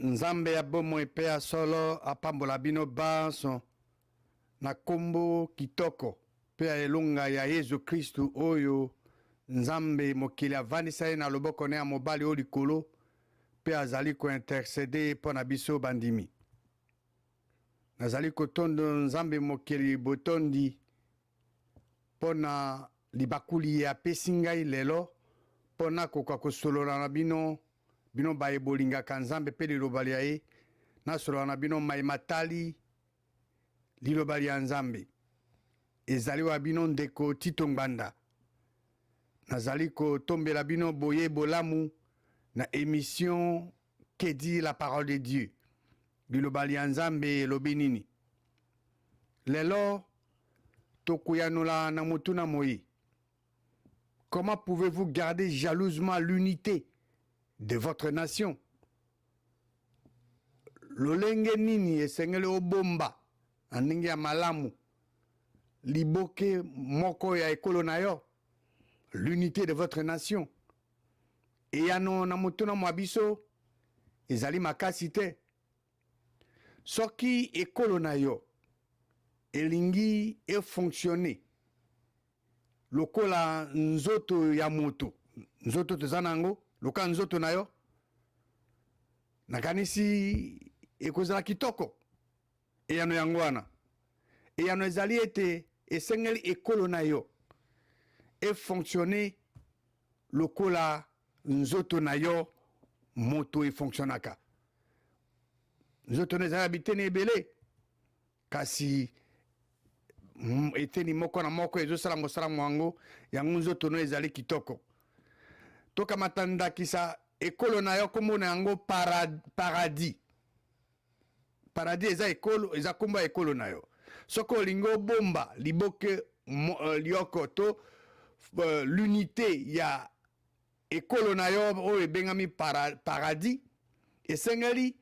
Nzambe ya bomoi mpe ya solo apambola bino banso na kombo kitoko mpe ya elonga ya Yesu Kristu oyo Nzambe mokili avandisa ye na loboko ne ya mobali oyo likolo mpe azali kointercede mpo na biso bandimi. Nazali kotondo Nzambe mokili botondi mpo na libakuli apesi ngai lelo mpo na koka kosolola na bino baye bolingaka Nzambe mpe liloba lia ye nasolola na bino mai matali liloba lia Nzambe. Ezali wa bino ndeko Tito Ngbanda. Nazali kotombela bino boye bolamu na émission Que dit la parole de Dieu. Liloba lia Nzambe elobi nini. Lelo tokuyanula na mutuna moi. Comment pouvez-vous garder jalousement l'unité de votre nation? Lolenge nini esengele obomba aningi ya malamu liboke moko ya ekolo na yo, l'unité de votre nation. Eyano na mutuna mwabiso ezali makasi te. Soki ekolo na yo elingi fonctionner lokola nzoto ya moto, nzoto tozanango loka nzoto na yo nakanisi ekozala kitoko. Eyano yango wana eyano ezali ete esengeli ekolo na yo fonctionner lokola nzoto na yo moto fonctionnaka. Nzoto na ezali biteni ebele kasi eteni moko na moko ezosala mosala mwango yango nzoto no ezali kitoko. Toka matanda kisa ekolo na yo komona yango paradis. Paradis eza ekolo, eza komba ekolo na yo. Soko lingo bomba liboke lioko to l'unité ya ekolo na yo oyo ebengami paradis esengeli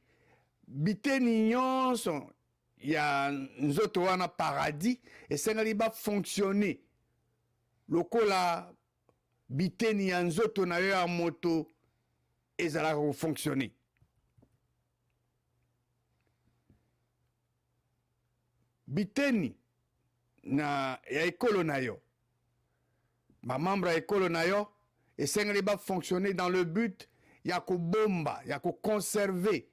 biteni nyonso ya nzoto wana paradis esengeli ba fonctionner lokola biteni ya nzoto na yo ya moto ezalaka kofonctionner. Biteni na ya ekolo na yo, membre ya ekolo na yo esengeli ba fonctionner dans le but ya kobomba ya koconserver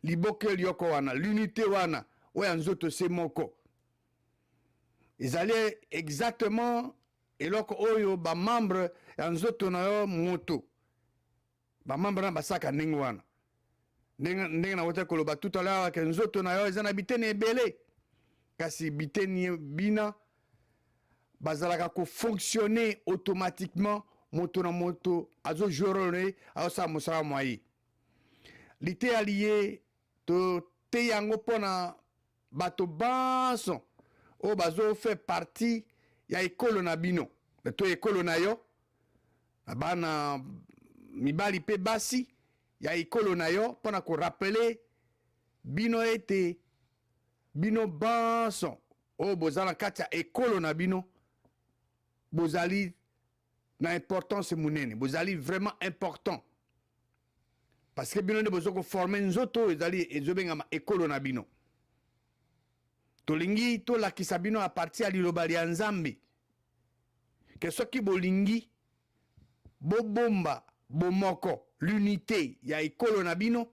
liboke lioko wana, l'unité wana oya nzoto se moko. Ezali exactement eloko oyo ba membre ya nzoto na yo moto ba membre na basaka ndenge wana ndenge na wote koloba tout à l'heure ke nzoto na yo eza na biteni ebele kasi biteni bina bazalaka ko fonctionner automatiquement moto na moto azo jorone aosa mosala mwayi lite allié to te yango pona bato banso o bazo fait partie ya ekolo na bino to ekolo na yo bana mibali pe basi ya ekolo na yo pona ko rappeler bino ete bino banso o bozala kati ya ekolo na bino bozali na importance munene, bozali vraiment important parce que bino nde bozoko former nzoto ezali ezobengama ekolo na bino. Tolingi tolakisa bino a partir ya liloba lia Nzambe ke soki bolingi bobomba bomoko l'unité ya ekolo na bino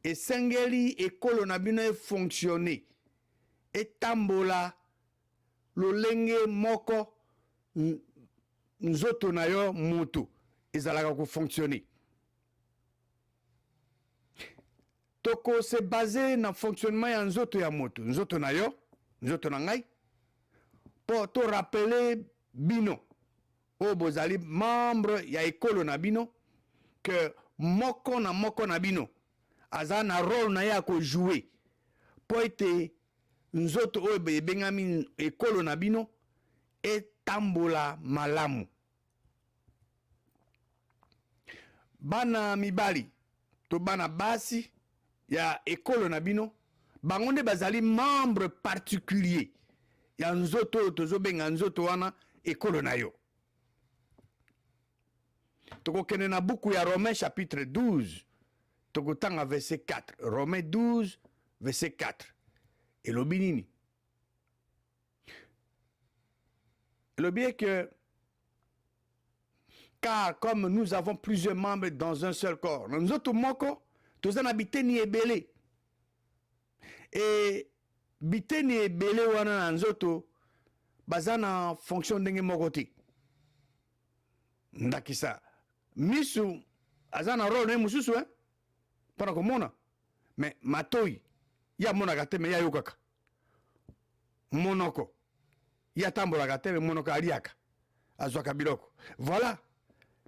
esengeli ekolo na bino fonctionner etambola lolenge moko nzoto na yo moto ezalaka ko fonctionner. Toko se basé na fonctionnement ya nzoto ya moto, nzoto na yo, nzoto na ngai, po to rappeler bino o bozali membre ya ekolo na bino que moko na bino aza na rôle na ya ko jouer po ete nzoto oyo ebengami ekolo na bino etambola malamu. Bana mibali to bana basi ya ekolo na bino bango nde bazali membre particulier ya nzoto oyo tozobenga nzoto wana ekolo na yo. Tokokende na buku ya Romains chapitre 12 tokotanga verset 4. Romains 12, verset 4. Et le binini. Le bien que, car comme nous avons plusieurs membres dans un seul corps, nous autres moko, tous en habité ni ebele. Et bité ni ebele wana nous autres, bazana fonction d'enge mokoti. Ndakisa. Misu, azana rôle ne mususu, hein? Para komona. Mais matoi, ya mona gate me ya yokaka. Monoko. Ya tambola gate me monoko aliaka. Azwaka biloko. Voilà.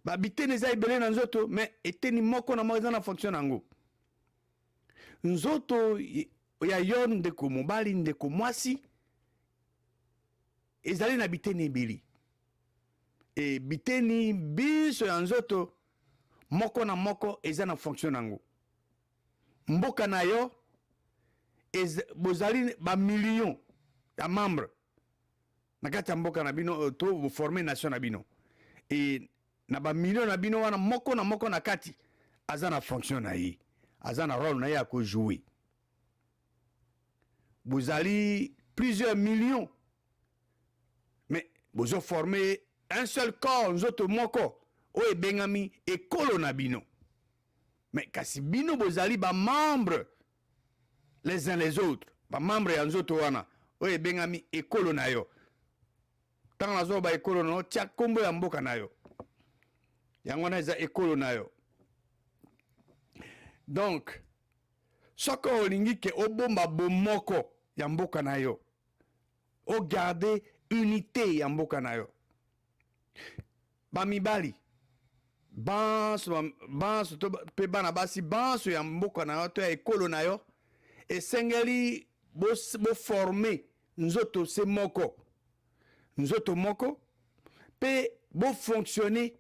Ba bité neza ebele na nzoto, mais eteni moko na moko na fonction nango. Nzoto ya yon ndeko mobali ndeko mwasi ezali na biteni ebele. E biteni biso ya nzoto moko na moko eza na fonction nango. Mboka na yo bozali ba million ya membre na kati ya mboka na bino to former nation na bino. E na ba million na bino wana moko na kati aza na fonction na ye, aza na rôle na ye ko jouer. Bozali plusieurs millions, mais bozo former un seul corps, nzoto moko o ebengami ekolo na bino. Mais kasi bino bozali ba membre les uns les autres, ba membre ya nzoto wana o ebengami ekolo na yo. Tant nazo ba ekolo no tia kombo ya mboka na yo. Yango na eza ekolo na yo. Donc soko olingi ke obomba bomoko ya mboka na yo, o garder unité ya mboka na yo. Bamibali banso to pe bana basi banso ya mboka na yo to ya ekolo na yo esengeli bo former nzoto se moko, nzoto moko pe bo fonctionner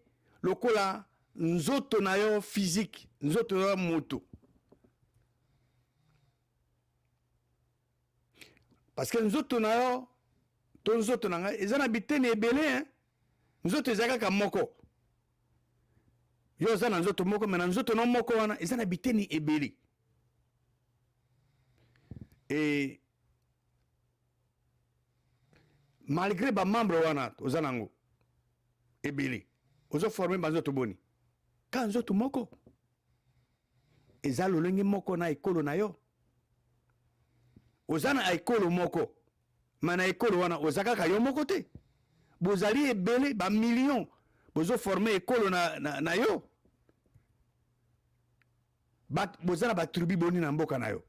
lokola nzoto na yo physique, nzoto na yo moto. Parce que nzoto na yo to nzoto na nga ezana bitene ebele, hein? Nzoto ezaka ka moko. Yo zana nzoto moko, mais nzoto no moko wana ezana bitene ebele. Et malgré ba membre wana ozana ngo ebele, ozo former ba nzoto boni. Ka nzoto moko ezalo lenge moko na ekolo na yo. Ozana ekolo moko, mana ekolo wana ozaka ka yo moko te. Bozali ebele ba million, bozo former ekolo na yo. Bozana ba tribu boni na mboka na yo.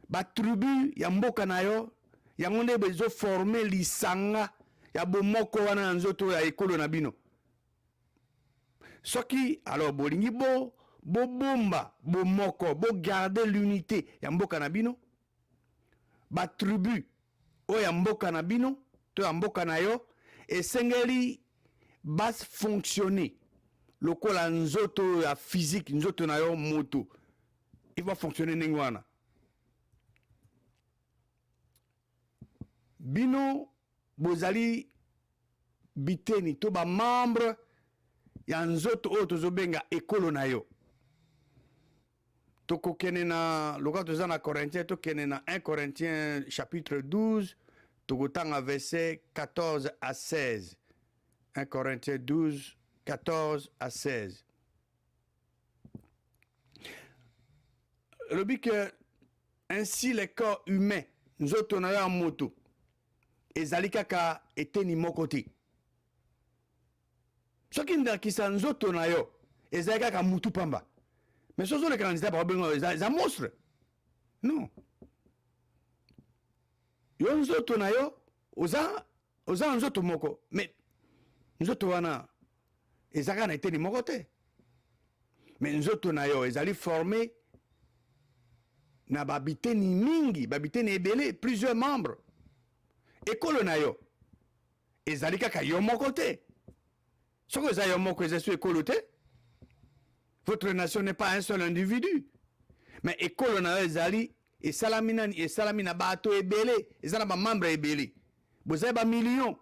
Ba tribu ya mboka na yo, yango nde bozo former lisanga ya bomoko wana na nzoto ya ekolo na bino. Soki alors bolingi bomba bomoko, bo garder l'unité ya mboka na bino, ba tribu o ya mboka na bino to ya mboka na yo esengeli bas fonctionner lokola nzoto ya physique, nzoto na yo moto. Il va fonctionner ndenge wana. Bino bozali biteni to ba membre ya nzoto oyo tozobenga ekolo na yo. Toko kene na loka toza na Corinthiens, to kene na 1 Corinthiens chapitre 12, toko tanga verset 14 à 16. 1 Corinthiens 12, 14 à 16. Le but que ainsi les corps humains, nous autres on a un moto, et zalikaka eteni mokoti. Soki ndakisa nzoto na yo, ezalika mutu pamba. Mais ce sont les candidats par exemple, ils ont monstre. Non. Yo nzoto na yo, oza nzoto moko, mais nzoto wana ezaka na eteni moko te. Mais nzoto na yo ezali formé na babiteni mingi, babiteni ebele, plusieurs membres. Ekolo na yo ezali kaka yo moko te. Soko eza yo moko ezesu ekolo te. Votre nation n'est pas un seul individu. Mais ekolo na yo ezali esalami na bato ebele, ezala ba membre ebele. Bozali ba million.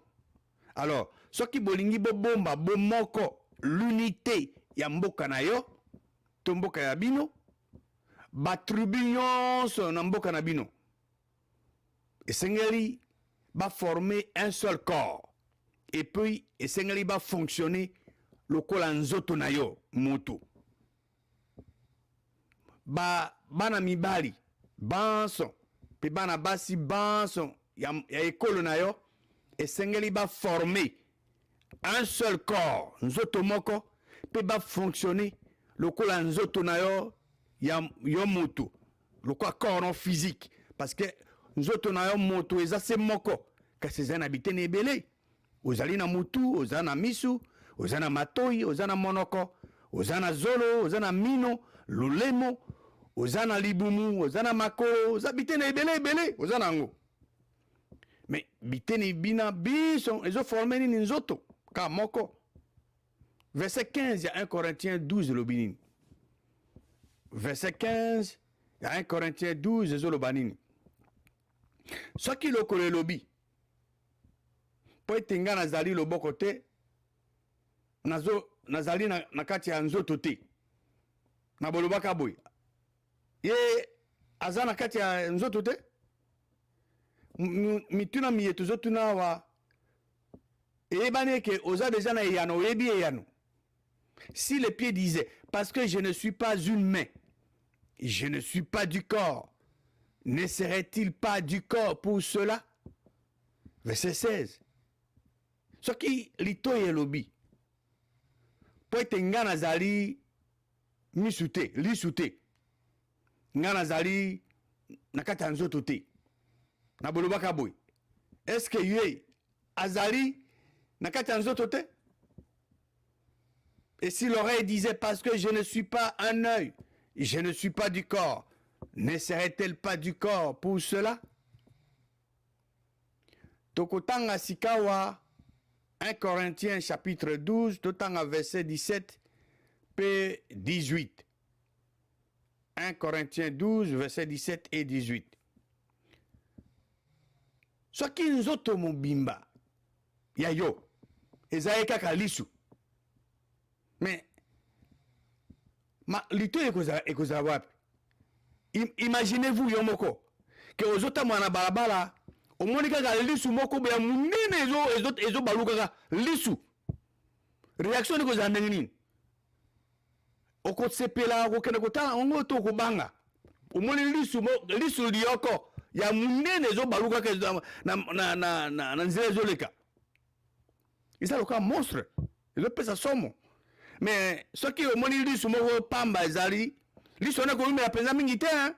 Alors, soki bolingi bomba bomoko l'unité ya mboka na yo, to mboka ya bino, batribu nyonso na mboka na bino esengeli va former un seul corps, et puis esengeli va fonctionner lokola nzoto na yo mutu. Bana mibali banso pe bana basi banso ya ekolo na yo esengeli va former un seul corps, nzoto moko, pe va fonctionner lokola nzoto na yo yo mutu, lokola corps non physique, parce que nzoto na yo moto eza se moko kasi eza na biteni ebele. Ozali na mutu, oza na misu, oza na matoi, oza na monoko, oza na zolo, oza na mino, lolemo, oza na libumu, oza na makolo, oza biteni ebele, oza na ngo. Mais biteni bina biso ezo former nini nzoto ka moko. Verset 15 ya 1 Corinthiens 12 lobinini. Verset 15 ya 1 Corinthiens 12 ezo lobanini. Soki lokolo elobi po ete nga nazali loboko te, nazali na kati ya nzoto te, na bolobaka boy ye aza na kati ya nzoto te. Mituna miyetu zotuna wa eyebani eke oza deja na eyano, oyebi eyano. Si les pieds disaient, parce que je ne suis pas une main, je ne suis pas du corps, ne serait-il pas du corps pour cela? Verset 16. Ce qui lito yelobi. Po ete nga nazali misute, lisute. Nga nazali nakati ya nzoto te. Na bolobaka boy. Est-ce que ye azali nakati ya nzoto te? Et si l'oreille disait, parce que je ne suis pas un œil, je ne suis pas du corps, ne serait-elle pas du corps pour cela? Tokotanga sikawa 1 Corinthiens chapitre 12, totanga verset 17 et 18. 1 Corinthiens 12, verset 17 et 18. Soki nzoto mobimba ya yo ezaye kaka lisu. Mais lito ekozala wapi? Imaginez-vous yo moko ke ozotamwa na balabala omoni kaka lisu moko ya munene ezo baluka kaka lisu. Réaction ekozala ndenge nini? Okosepela, okokende kotala ongo to okobanga. Omoni lisu lioko ya munene ezo baluka kaka na nzela ezoleka. Eza loka monstre. Ezopesa somo. Mais ce qui est au moni lisu moko pamba ezali lisu na ko la penza mingi te hein.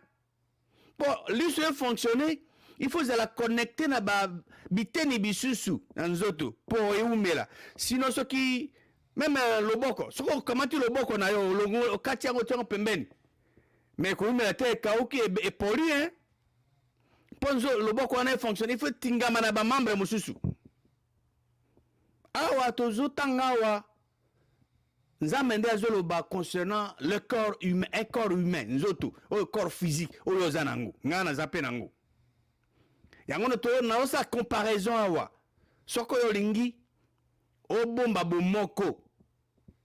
Pour lisu fonctionner, il faut la connecter na ba biteni bisusu nzoto pour eumela. Sinon ce qui même loboko, ce ko comment tu loboko na yo longo kati yango tongo pembeni. Mais ko umela te kauki e poli hein. Ponzo loboko na fonctionner, il faut tingama na ba membre mususu. Awa tozo tangawa Nzamende azoloba concernant le corps humain, un corps humain, nzoto, un corps physique, oyo zanango, ngana zape nango. Yango no to na osa comparaison awa. Soko yo lingi o bomba bomoko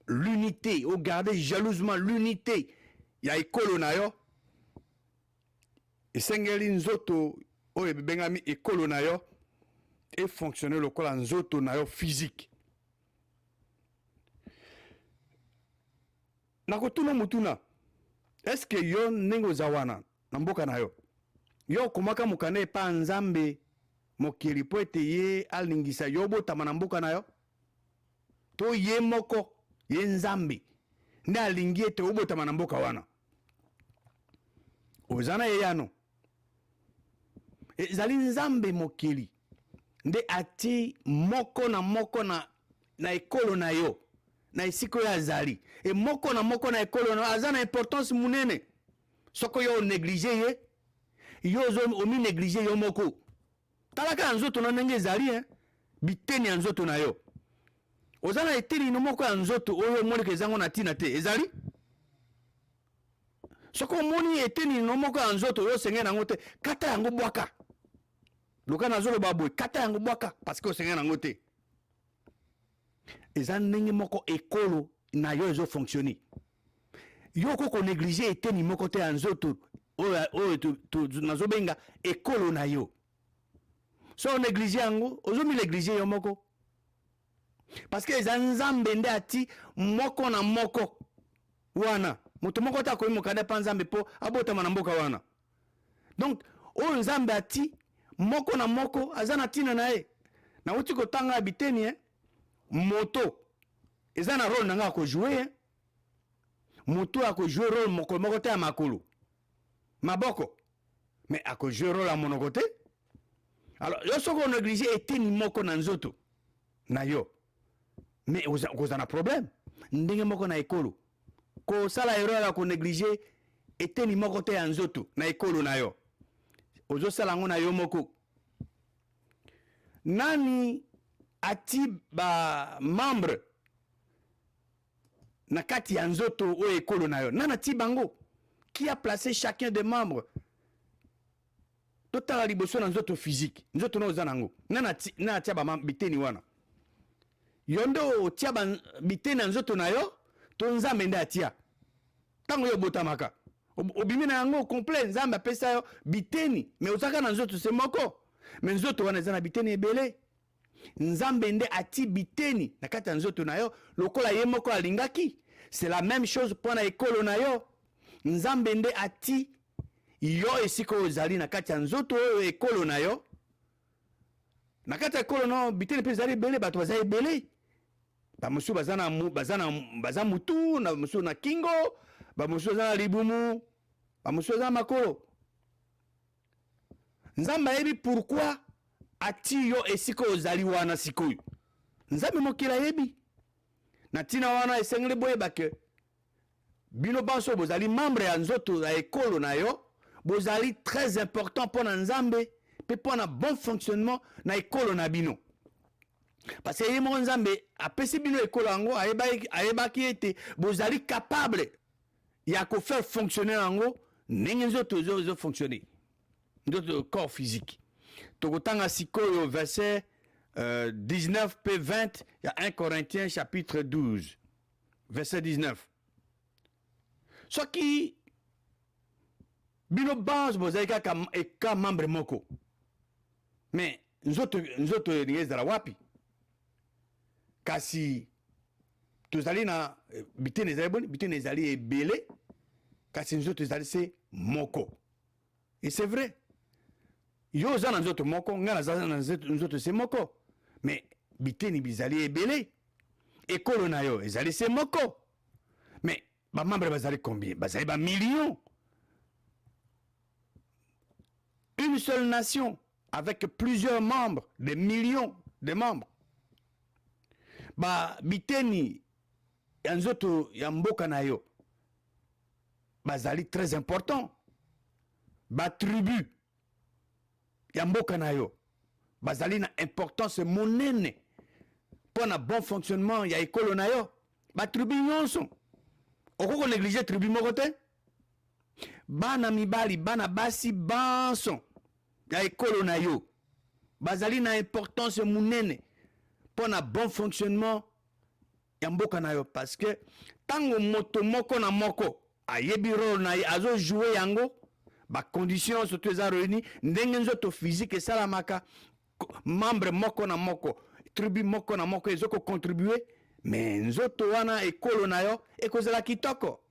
l'unité, o garder jalousement l'unité ya ekolo na yo. Esengeli nzoto o ebengami ekolo na yo et fonctionner lokola nzoto na yo physique. Nakotuna mutuna. Est-ce que yo nengo zawana na mboka na yo? Yo komaka mukane pa nzambe mokili po ete ye alingisa yo botama na mboka na yo? To ye moko ye nzambe nde alingi ete obotama na mboka wana. Ozana ye yano. Ezali nzambe mokili nde ati moko na ekolo na yo. Na esiko ya azali e moko na ekolo na aza na importance munene. Soko yo négligé ye yo omi négligé yo moko talaka nzoto na ndenge ezali hein biteni ya nzoto na yo oza na eteni no moko ya nzoto oyo moni kezango na tina te ezali soko moni eteni no moko ya nzoto yo senge nango te kata yango bwaka loka na zolo baboy kata yango bwaka parce que senge nango te. Eza ndenge moko ekolo na yo ezo fonctionner. yo koko négliger eteni moko te ya nzoto oyo nazobenga ekolo na yo. So on néglige yango ozomi néglige yo moko, parce que eza nzambe nde ati moko na moko wana moto moko te akomi mokanda pa nzambe mpo abotama na mboka wana. Donc oyo nzambe ati moko na moko aza na ntina na ye. Nauti kotanga biteni moto eza na role nanga akojouer moto akojouer role moko te ya makolo maboko, mais akojouer role ya monoko te. Alors yo soko on néglige eteni moko na nzoto na yo, mais oza na problème ndenge moko na ekolo kosala erreur ya ko néglige eteni moko te ya nzoto na ekolo na yo, ozosala yango na yo moko. Nani ati ba membre na kati ya nzoto o ekolo na yo? Nani ati bango? Qui a placé chacun des membres? Totala liboso na nzoto physique, nzoto no zanango. Nani ati ba biteni wana? Yondo tia ba biteni na nzoto na yo, to nzambe nde atia. Tango yo botamaka. Obimi na yango complet, nzambe apesa yo biteni, mais ozaka na nzoto se moko. Mais nzoto wana eza na biteni ebele. Nzambe nde ati biteni na kati ya nzoto na yo lokola ye moko alingaki. C'est la même chose pour na ekolo na yo. Nzambe nde ati yo esika ozali na kati ya nzoto oyo ekolo na yo. Na kati ya ekolo na yo biteni pe ezali ebele, bato baza ebele. Bamosu baza mutu, na mosu na kingo, bamosu baza na libumu, bamosu baza na makolo. Nzambe ayebi pourquoi ati yo esika ozali wana sikoyo. Nzambe mokila ayebi. Na tina wana esengeli boyeba ke bino banso bozali membre ya nzoto ya ekolo na yo, bozali très important pour na nzambe pe pour na bon fonctionnement na ekolo na bino. Parce que yemo nzambe apesi bino ekolo yango ayebaki ete bozali capable ya ko faire fonctionner yango ndenge nzoto zo fonctionner. Notre corps physique. Tokotanga sikoyo verset 19 p 20, il y a 1 Corinthiens chapitre 12, verset 19. Ce qui bino base bozali kaka membre moko. Mais nzoto ngeza la wapi. Kasi tozali na bitene ezali boni, bitene ezali ebele, kasi nzoto ezali se moko. Et c'est vrai. Yo za na nzoto moko, nga na nzoto se moko. Mais biteni bizali ebele. Ekolo na yo ezali se moko. Mais ba membre bazali combien? Bazali ba millions. Une seule nation avec plusieurs membres, des millions de membres. Ba biteni ya nzoto ya mboka na yo bazali très important. Ba tribu ya mboka na yo bazali na importance monene pour na bon fonctionnement ya ekolo na yo. Ba tribu nyonso okoko négliger tribu moko te. Bana mibali bana basi banso ya ekolo na yo bazali na importance monene pour na bon fonctionnement ya mboka na yo, parce que tango moto moko na moko ayebi role na ye azo jouer yango, ba conditions surtout eza réuni ndenge nzoto physique esalamaka, membre moko na moko, tribu moko na moko ezoko contribuer, mais nzoto wana ekolo na yo ekozala kitoko.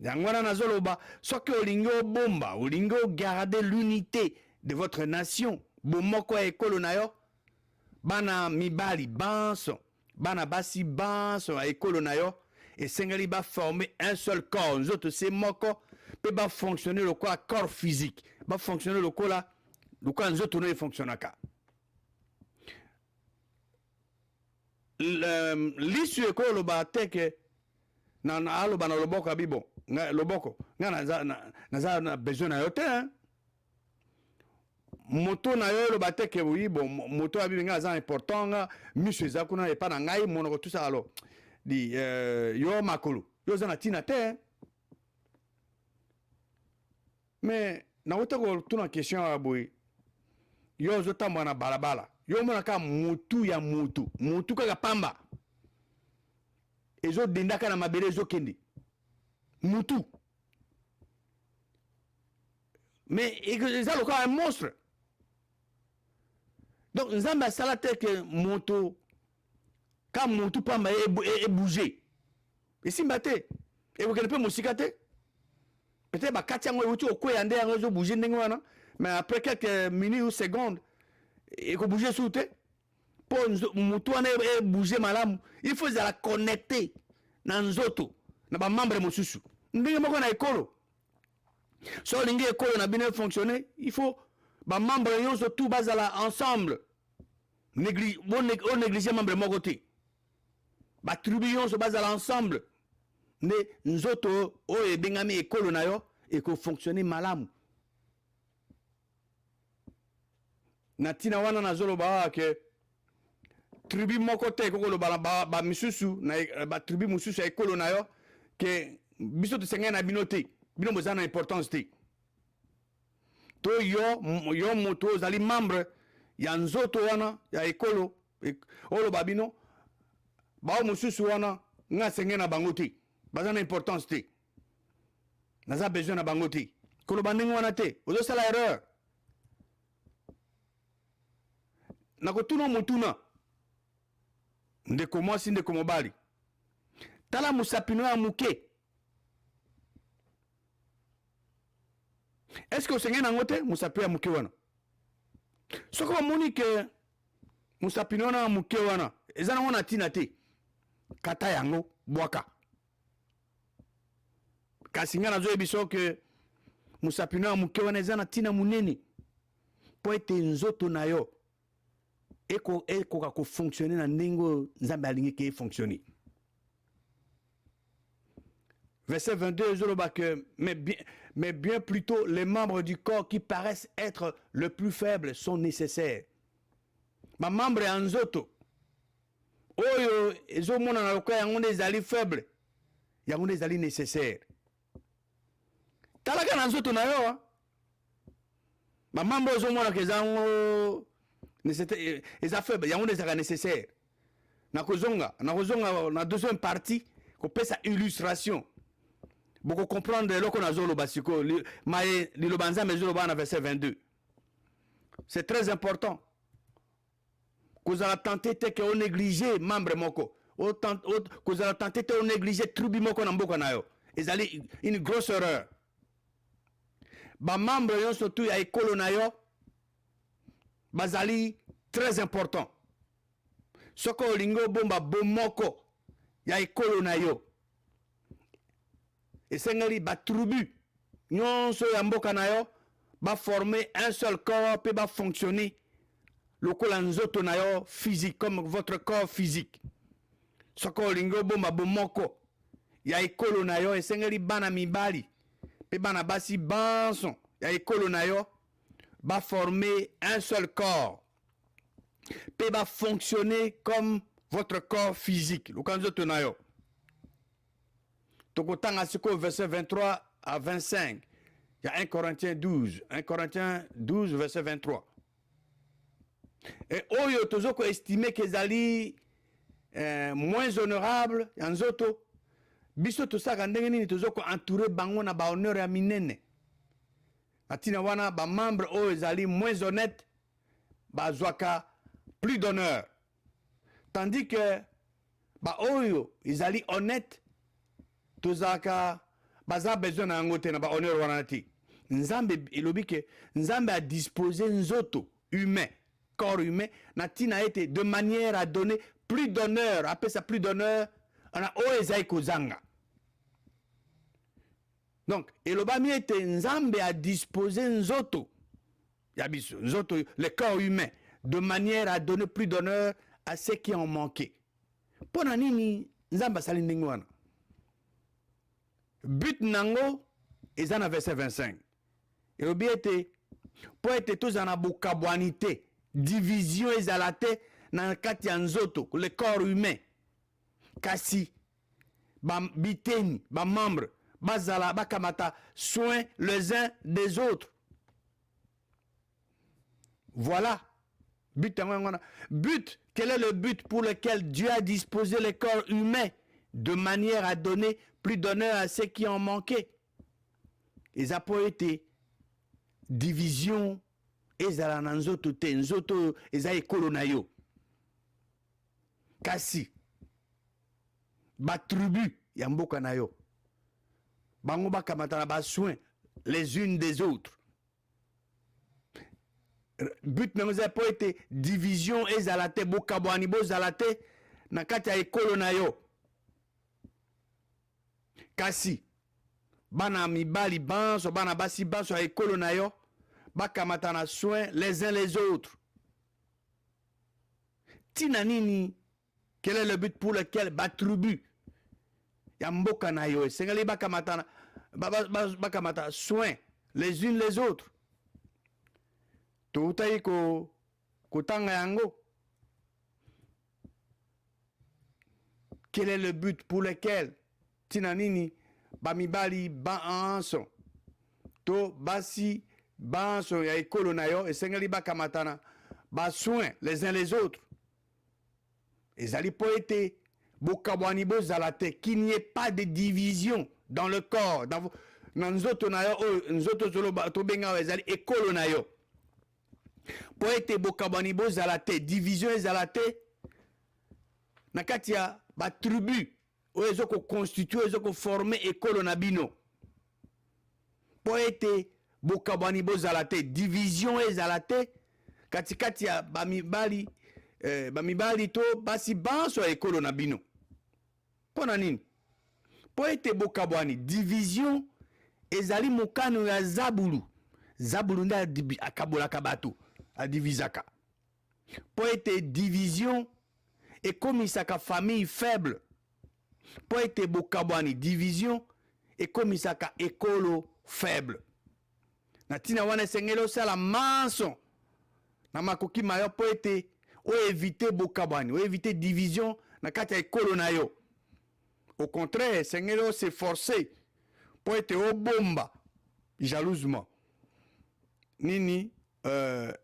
Yango wana nazoloba soki olingi obomba, olingi garder l'unité de votre nation, bomoko ya ekolo na yo, bana mibali banso, bana basi banso ya ekolo na yo, esengeli ba former un seul corps, nzoto se moko, pe ba fonctionner le corps physique, ba fonctionner le nzoto no fonctionnaka. L'issue ekolo ba teke na aloba na loboko abibo, loboko, nga na besoin na yo te, hein? Moto na yo loba teke oui bon moto abibi nga za important nga miso eza kuna epa na ngai monoko tout ça alors di yo makolo yo za na tina te. Mais na utako tuna question ya boy yo zo tamba na balabala yo mona ka mutu ya mutu kaka pamba ezo dendaka na mabele ezo kende mutu. Mais ils ont encore un monstre. Donc, nous avons ça que moto, quand moto pas est bougé. Et si maté, et vous connaissez musikate, peut-être que quand vous avez au yande en bouger mais après quelques minutes ou secondes, et que bouger sous terre, pour moto bouger malam, il faut la connecter dans les autres, dans les membres de Mosusu. Nous avons un école. Si on a une école qui a bien fonctionné, il faut les membres de tout basés ensemble. On néglige les membres de mon côté. Les tribus se basent ensemble. Nous autres, on est bien mis école et que fonctionner malam. Natina wana na zolo ba que tribu moko te ko lo ba misusu na ba tribu mususu école na yo que biso te senga na binote bino mozana importance te to yo moto zali membre ya nzoto wana ya école olo babino ba mususu wana nga senga na bangote bazana importance te naza besoin na bangote ko lo bandingo wana te ozo sala erreur nakotuna mutuna ndeko mwasi ndeko mobali tala musapino ya muke est-ce que osenge nango te musapino ya muke wana soki bamoni ke musapino wana ya muke wana eza nango na ntina te kata yango bwaka kasi nga nazoyebi so ke musapino ya muke wana eza na ntina munene po ete nzoto na yo eko fonctionner na ndenge nzambe alingi ke fonctionner. Verset 22 zoloba que mais bien plutôt les membres du corps qui paraissent être le plus faibles sont nécessaires. Ma membre en nzoto oyo ezomona na lokola yango nde ezali faible yango nde ezali nécessaire. Talaka na nzoto na yo ma membre ezomona ke ezango les affaires, il y a un nécessaire. Na na deuxième partie, qu'on peut sa illustration. Beaucoup comprendre le qu'on a zolo basiko, le banza mais zolo na verset 22. C'est très important. Que vous allez tenter de négliger membre moko. Que vous allez tenter de négliger tribu moko na mboka na yo. Et c'est une grosse erreur. Ba membre yo surtout ya ekolo na yo. Bazali très important. Soko olingo bomba bomoko ya ekolo na yo. Esengeli ba tribu nyonso ya mboka na yo ba former un seul corps pe ba fonctionner lokola nzoto na yo physique comme votre corps physique. Soko olingo bomba bomoko ya ekolo na yo esengeli bana mibali pe bana basi banson ya ekolo na yo va former un seul corps, puis va fonctionner comme votre corps physique. Le canzo tenayo. Tokotanga siko verset 23 à 25. Il y a 1 Corinthiens 12. 1 Corinthiens 12, verset 23. Et oyo tozoko estimé que zali moins honorable, yanzoto. Biso tosaka ndenge nini tozoko entouré bango na ba honneur ya minene. Atina wana ba membre o ezali moins honnête ba zwaka plus d'honneur tandis que ba oyo ezali honnête tozaka baza besoin na ngote na ba honneur wana ti nzambe elobi ke nzambe a disposé nzoto humain corps humain na tina ete de manière à donner plus d'honneur appelle ça plus d'honneur ana o ezai kozanga. Donc, elobami ete nzambe a disposé nzoto, yabiso, nzoto, le corps humain, de manière à donner plus d'honneur à ceux qui en manquaient. Pona nini nzambe asali ndenge wana. But nango eza na verset 25. Elobi ete po ete tozana bokabwanite, division ezala te na kati ya nzoto, le corps humain. Kasi ba biteni, ba membre bazala bakamata soin les uns des autres. Voilà. But, quel est le but pour lequel Dieu a disposé le corps humain de manière à donner plus d'honneur à ceux qui en manquaient. Eza po ete division ezala na nzoto te, nzoto eza ekolo na yo. Kasi batribu ya mboka na yo bango bakamata na basoin les unes des autres. But na eza po ete division ezala te, bokabwani bozala te na kati ya ekolo na yo. Kasi bana mibali banso, bana basi banso ya ekolo na yo bakamata na soin les uns les autres. Tina nini? Quel est le but pour lequel batribu ya mboka na yo esengeli bakamata soin les unes les autres? Toutai kotanga yango. Quel est le but pour lequel tina nini bamibali banso to basi banso ya ekolo na yo esengeli bakamatana soin les uns les autres? Ezali po ete bokabwani bozala te, qu'il n'y ait pas de division dans le corps, dans nzoto na yo, nzoto zolo to benga ezali ekolo na yo. Po ete bokabwani bozala te, division ezala te na kati ya ba tribu oyo ezoko constituer, ezoko former ekolo na bino. Po ete bokabwani bozala te, division ezala te kati ya bamibali bamibali to basi banso ya ekolo na bino. Pona nini? Po ete bokabwani division ezali mokano ya Zabulu. Zabulu nda akabolaka bato adivizaka. Po ete division ekomisaka famille faible. Po ete bokabwani division ekomisaka ekolo faible. Na tina wana esengeli osala manso na makoki mayo po ete o éviter bokabwani, o éviter division na kati ya ekolo na yo. Au contraire, esengeli s'efforcer po ete obomba jalousement nini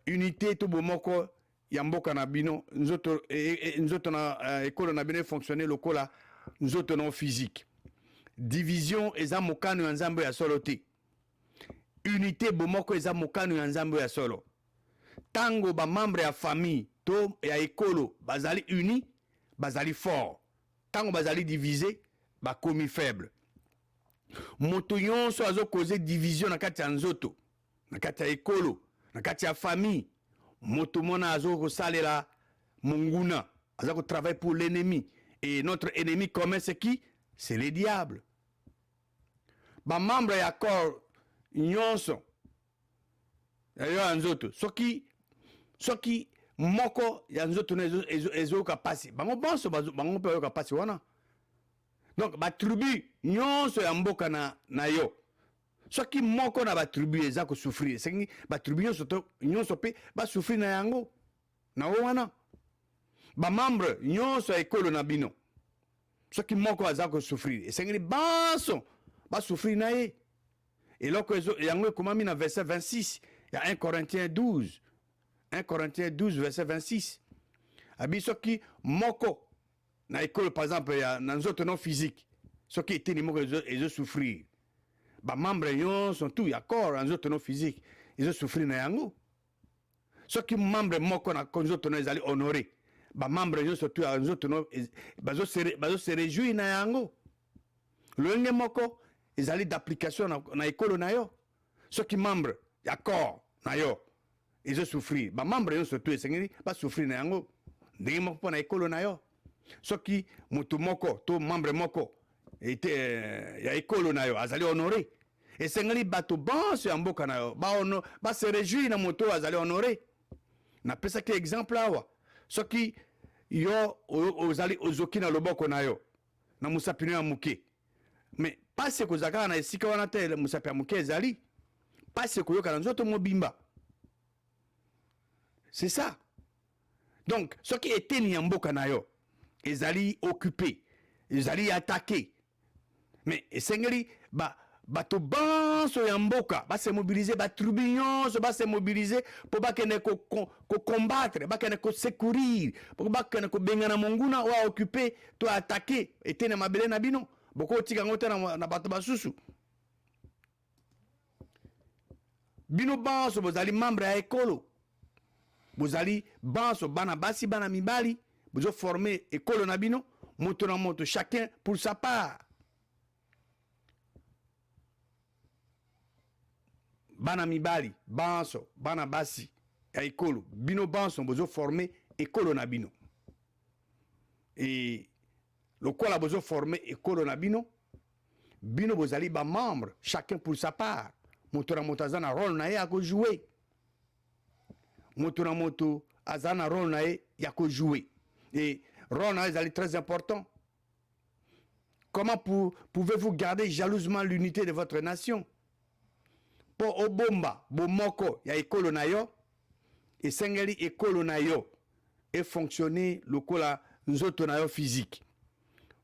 unité to bomoko ya mboka na bino, nzoto na ekolo na bino fonctionner lokola nzoto non physique. Division eza mokano ya nzambe ya solo te. Unité bomoko eza mokano ya nzambe ya solo. Tango ba membre ya famille to ya ekolo bazali uni, bazali fort. Tango bazali divisé, bakomi faible. Moto nyonso azo causer division na kati ya nzoto, na kati ya ekolo, na kati ya famille. Moto mona azo kosalela monguna, azo travailler pour l'ennemi. Et notre ennemi commun c'est qui? C'est le diable. Ba membre ya corps nyonso ya nzoto, soki moko ya nzoto ezo kapasi, bango bonso bango pe yo kapasi wana. Donc ba tribu nyonso ya mboka na yo, soki moko na ba tribu eza ko souffrir, sengi ba tribu nyonso pe ba souffrir na yango na wana. Ba membre nyonso ya ekolo na bino, soki moko aza ko souffrir, sengi banso ba souffrir na ye. Et là, yango ekomami na verset 26, il y a 1 Corinthiens 12. 1 Corinthiens 12, verset 26. Abi soki moko na école, par exemple, ya na nzoto non physique, soki eteni moko ezo souffrir. Ba membre yon sont tout ya corps na nzoto non physique, ezo souffrir na yango. Soki membre moko na nzoto non ezali honoré, ba membre yon sont tout ya nzoto non bazo se réjouir na yango. Loenge moko ezali d'application na ekolo na yo. Soki membre ya corps na yo ezo souffrir, ba membre yo surtout esengeli ba souffrir na yango ndenge moko po na ekolo na yo. Soki mutu moko to membre moko ete ya ekolo na yo azali honoré, esengeli bato banso ya mboka na yo ba se réjouir na moto azali honoré. Na pesa ki exemple awa, soki yo ozali ozoki na loboko na yo na musapino ya muke, mais pase kozaka na esika wana te musapi ya muke ezali, pase koyoka na nzoto mobimba. C'est ça. Donc, ce qui était ni en mboka na yo, ezali occupé, ezali attaqué. Mais esengeli bato banso ya mboka ba se mobiliser, ba tribu nyonso ba se mobiliser pour ba kene ko combattre, ba kene ko secourir, pour ba kene ko bengana monguna wa occupé to attaquer etene mabele na bino. boko tika ngote na bato basusu. Bino banso bozali membre ya ekolo. Bozali banso bana basi bana mibali, bozo former ekolo na bino, moto na moto, chacun pour sa part. Bana mibali, banso, bana basi ya ekolo, bino banso bozo former ekolo na bino. Et lokola bozo former ekolo na bino, bino bozali ba membre, chacun pour sa part. Moto na moto azana rôle na ye ya ko jouer. Moto na moto azana rôle na ye ya ko jouer. Et rôle na ye est très important. Comment pouvez-vous garder jalousement l'unité de votre nation? Po obomba bomoko ya ekolo na yo, esengeli ekolo na yo et fonctionner lokola nzoto na yo physique.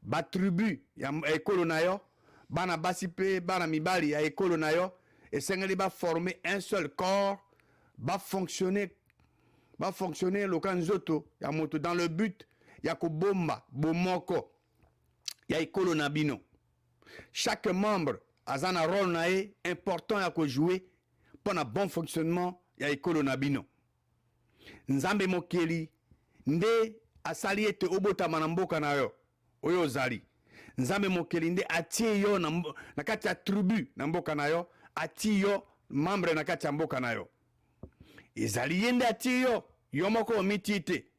Ba tribu ya ekolo na yo, bana basi pe bana mibali ya ekolo na yo, esengeli ba former un seul corps, ba fonctionner lokola nzoto ya moto dans le but ya ko bomba bomoko ya ekolo na bino. Chaque membre a un rôle important à jouer pour un bon fonctionnement ya ekolo na bino. Nzambe mokeli nde asali ete obotama na mboka na yo oyo ozali. Nzambe mokeli nde atie yo na kati ya tribu na mboka na yo, atie yo membre na kati ya mboka na yo. Ezali yende atie yo, yo moko omitite.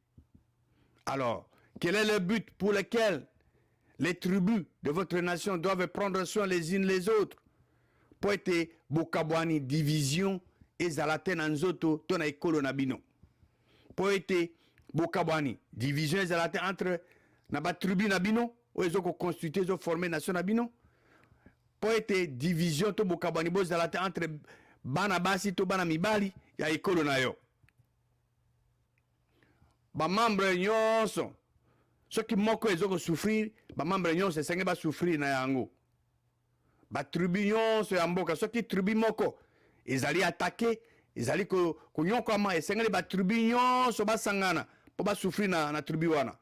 Alors, quel est le but pour lequel les tribus de votre nation doivent prendre soin les unes les autres? Pour être bokabwani division ezalate na nzoto to na ekolo na bino. Pour être bokabwani division ezalate entre na ba tribu na bino o ezoko constituer zo former nation na bino. Pour être division to bokabwani bo ezalate entre bana basi to bana mibali ya ekolo na yo. Ba membre nyonso soki moko ezoko souffrir, ba membre nyonso esenge ba souffrir na yango. Ba tribu nyonso ya mboka soki tribu moko ezali attaqué, ezali ko nyokama esenge ba tribu nyonso basangana po ba souffrir na tribu wana.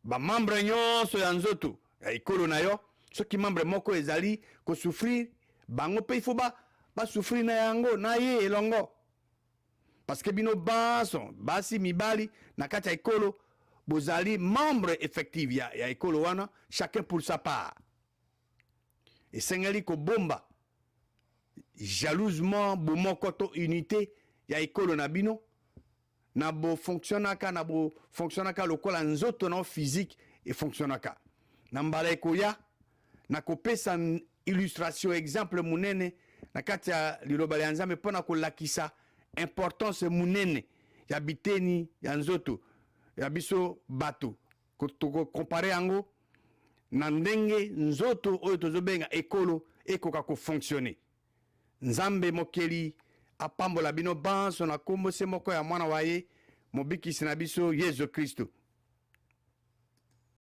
Ba membre nyonso ya nzoto ya ekolo na yo, soki membre moko ezali ko souffrir, bango pe ifo ba souffrir na yango na ye elongo. Parce que bino baso basi mibali na kati ya ekolo bozali membre effectif ya ekolo wana, chacun pour sa part. Et sengeli ko bomba jalousement bomoko to unité ya ekolo na bino na bo fonctionnaka lokola nzoto na physique et fonctionnaka. Na mbala ekoya na kopesa illustration exemple munene na kati ya liloba ya Nzambe pona ko lakisa importance munene ya biteni ya nzoto ya biso bato ko comparer yango na ndenge nzoto oyo tozobenga ekolo ekoka ko fonctionner. Nzambe mokeli apambola bino banso na kombo se moko ya mwana waye mobikisi na biso Yesu Kristo.